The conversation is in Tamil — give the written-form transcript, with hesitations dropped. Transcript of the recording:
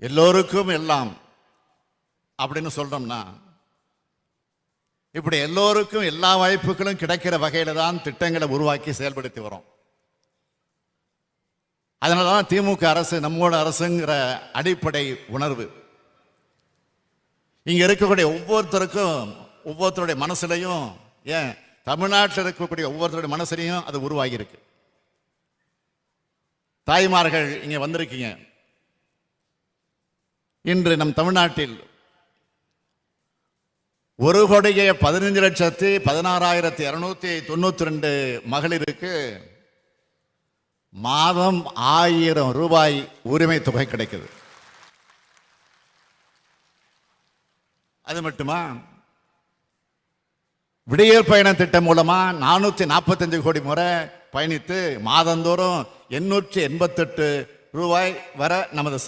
எல்லோருக்கும் எல்லாம் அப்படின்னு சொல்றோம்னா, இப்படி எல்லோருக்கும் எல்லா வாய்ப்புகளும் கிடைக்கிற வகையில தான் திட்டங்களை உருவாக்கி செயல்படுத்தி வரோம். அதனாலதான் திமுக அரசு நம்மோட அரசுங்கிற அடிப்படை உணர்வு இங்க இருக்கக்கூடிய ஒவ்வொருத்தருடைய மனசுலையும், ஏன் தமிழ்நாட்டில் இருக்கக்கூடிய ஒவ்வொருத்தருடைய மனசுலையும் அது உருவாகி இருக்கு. தாய்மார்கள் இங்க வந்திருக்கீங்க. இன்று நம் தமிழ்நாட்டில் 1,15,16,292 மகளிருக்கு மாதம் 1000 ரூபாய் உரிமை தொகை கிடைக்குது. அது மட்டுமா, விடியல் பயண திட்டம் மூலமா 445 கோடி முறை பயணித்து மாதந்தோறும் 888 ரூபாய் வர நமது